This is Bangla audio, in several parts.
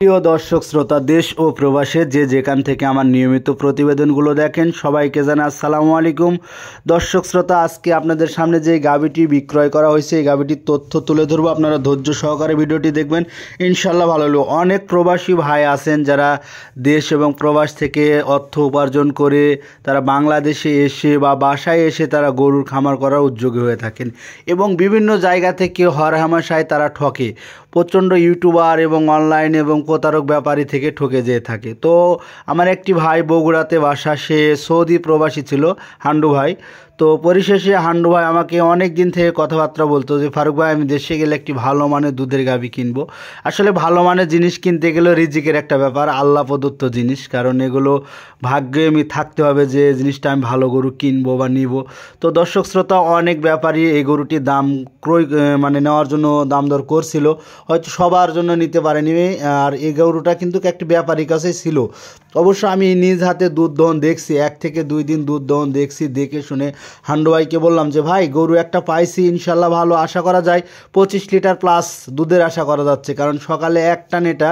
প্রিয় দর্শক শ্রোতা, দেশ ও প্রবাসে যে যেখান থেকে আমার নিয়মিত প্রতিবেদনগুলো দেখেন সবাইকে জানাই আসসালামু আলাইকুম। দর্শক শ্রোতা, আজকে আপনাদের সামনে যে গাভীটি বিক্রয় করা হয়েছে এই গাভীটির তথ্য তুলে ধরবো। আপনারা ধৈর্য সহকারে ভিডিওটি দেখবেন, ইনশাল্লাহ ভালো লাগবে। অনেক প্রবাসী ভাই আছেন যারা দেশ এবং প্রবাস থেকে অর্থ উপার্জন করে তারা বাংলাদেশে এসে বা বাসায় এসে তারা গরুর খামার করার উদ্যোগী হয়ে থাকেন এবং বিভিন্ন জায়গা থেকে হরহামেশায় তারা ঠকে। প্রচণ্ড ইউটিউবার এবং অনলাইন এবং প্রতারক ব্যাপারী থেকে ঠকে যেয়ে থাকে। তো আমার একটি ভাই বগুড়াতে বাসা, সে সৌদি প্রবাসী ছিল, হান্ডু ভাই। তো পরিশেষে হান্ডু ভাই আমাকে অনেক দিন থেকে কথাবার্তা বলতো যে ফারুক ভাই, আমি দেশে গেলে একটি ভালো মানের দুধের গাভী কিনবো। আসলে ভালো মানের জিনিস কিনতে গেলেও রিজিকের একটা ব্যাপার, আল্লাহ প্রদত্ত জিনিস, কারণ এগুলো ভাগ্যে আমি থাকতে হবে যে জিনিসটা আমি ভালো গরু কিনবো বা নিব। তো দর্শক শ্রোতা, অনেক ব্যাপারী এই গরুটির দাম নেওয়ার জন্য দাম দর করছিল, হয়তো সবার জন্য নিতে পারেনি। আর এই গরুটা কিন্তু একটি ব্যাপারীর কাছেই ছিল। অবশ্য আমি নিজ হাতে দুধ দহন দেখছি, 1 থেকে 2 দিন দুধ দহন দেখছি। দেখে শুনে হান্ডু ভাইকে বললাম যে ভাই, গরু একটা পাইছি, ইনশাল্লাহ ভালো, আশা করা যায় 25 লিটার প্লাস দুধের আশা করা যাচ্ছে। কারণ সকালে এক টান, এটা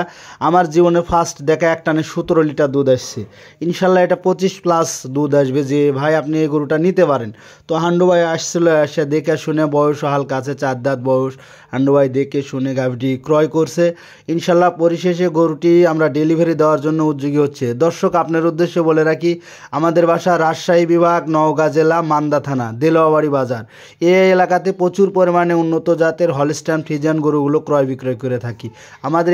আমার জীবনে ফার্স্ট দেখা, এক টানে 17 লিটার দুধ আসছে। ইনশাল্লাহ এটা 25 প্লাস দুধ আসবে, যে ভাই আপনি এই গরুটা নিতে পারেন। তো হান্ডু ভাই আসছিল, এসে দেখে শুনে, বয়স হালকা আছে, 4 দাঁত বয়স, হান্ডু ভাই দেখে শুনে গাভীটি ক্রয় করছে। ইনশাল্লাহ পরিশেষে গরুটি আমরা ডেলিভারি দেওয়ার জন্য উদ্যোগী হচ্ছে। দর্শক, আপনার উদ্দেশ্যে বলে রাখি, আমাদের বাসা রাজশাহী বিভাগ, নওগাঁ জেলা, মান্দা থানা, দেলোয়াবাড়ি বাজার। এই এলাকাতে প্রচুর পরিমাণে উন্নত জাতের হলস্টাইন ফ্রিজিয়ান গরুগুলো ক্রয় বিক্রয় করে থাকি। আমাদের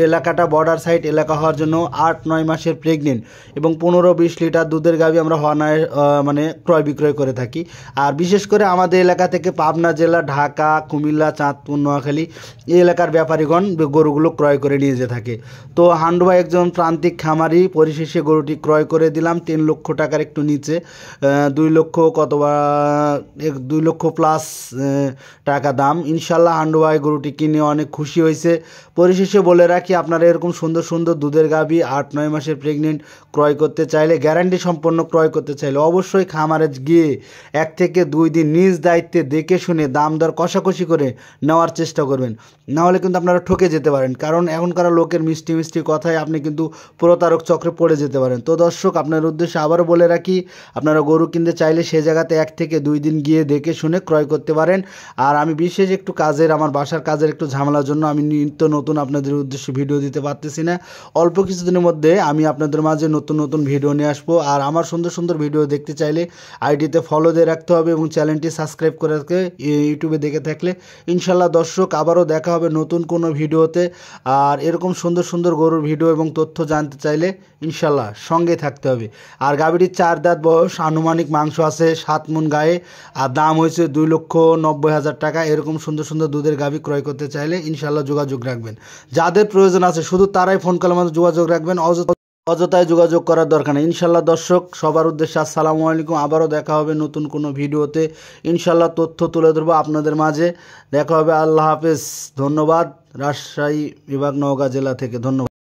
এলাকাটা বর্ডার সাইড এলাকা হওয়ার জন্য 8-9 মাসের প্রেগনেন্ট এবং 15-20 লিটার দুধের গাভী আমরা ক্রয় বিক্রয় করে থাকি। আর বিশেষ করে আমাদের এলাকা থেকে পাবনা জেলা, ঢাকা, কুমিল্লা, চাঁদপুর, নোয়াখালী এই এলাকার ব্যাপারীগণ গরুগুলো ক্রয় করে নিয়ে যেতে থাকে। তো হান্ডু ভাই একজন প্রান্তিক খামারি। পরিশেষে গরুটি ক্রয় করে দিলাম 3 লক্ষ টাকার একটু নিচে, 2 লক্ষ $2 লক্ষ প্লাস টাকা দাম। ইনশাল্লাহ হান্ডু ভাই গরুটি কিনে অনেক খুশি হয়েছে। পরিশেষে বলে রাখি, আপনারা এরকম সুন্দর সুন্দর দুধের গাভী 8-9 মাসের প্রেগনেন্ট ক্রয় করতে চাইলে, গ্যারান্টি সম্পন্ন ক্রয় করতে চাইলে অবশ্যই খামারে গিয়ে 1 থেকে 2 দিন নিজ দায়িত্বে দেখে শুনে দাম দর কষাকষি করে নেওয়ার চেষ্টা করবেন, নাহলে কিন্তু আপনারা ঠকে যেতে পারেন। কারণ এখনকার লোকের মিষ্টি মিষ্টি কথায় আপনি কিন্তু প্রতারক চক্রে পড়ে যেতে পারেন। তো দর্শক, আপনার উদ্দেশ্যে আবারও বলে রাখি, আপনারা গরু কিনতে চাইলে সে জায়গাতে 1 থেকে 2 দিন গিয়ে দেখে শুনে ক্রয় করতে পারেন। আর আমি বিশেষ একটু আমার বাসার কাজের একটু ঝামেলার জন্য আমি নিত্য নতুন আপনাদের উদ্দেশ্যে ভিডিও দিতে পারতেছি না। অল্প কিছুদিনের মধ্যে আমি আপনাদের মাঝে নতুন নতুন ভিডিও নিয়ে আসবো। আর আমার সুন্দর সুন্দর ভিডিও দেখতে চাইলে আইডিতে ফলো দিয়ে রাখতে হবে এবং চ্যানেলটি সাবস্ক্রাইব করে রাখতে, ইউটিউবে দেখে থাকলে। ইনশাল্লাহ দর্শক, আবারও দেখা হবে নতুন কোনো ভিডিওতে। আর এরকম সুন্দর সুন্দর গরুর ভিডিও এবং তথ্য জানতে চাইলে ইনশাল্লাহ সঙ্গে থাকতে হবে। আর গাভীটির 4 দাঁত বয়স, আনুমানিক মাংস আছে 7 মণ গায়ে, আর দাম হয়েছে 2,90,000 টাকা। এরকম সুন্দর সুন্দর দুধের গাভী ক্রয় করতে চাইলে ইনশাল্লাহ যোগাযোগ রাখবেন। যাদের প্রয়োজন আছে শুধু তারাই ফোন কলের মধ্যে যোগাযোগ রাখবেন, অযথায় যোগাযোগ করার দরকার নেই। ইনশাল্লাহ দর্শক, সবার উদ্দেশ্যে আসসালামু আলাইকুম। আবারও দেখা হবে নতুন কোনো ভিডিওতে, ইনশাল্লাহ তথ্য তুলে ধরবো আপনাদের মাঝে। দেখা হবে, আল্লাহ হাফেজ। ধন্যবাদ। রাজশাহী বিভাগ, নওগাঁ জেলা থেকে ধন্যবাদ।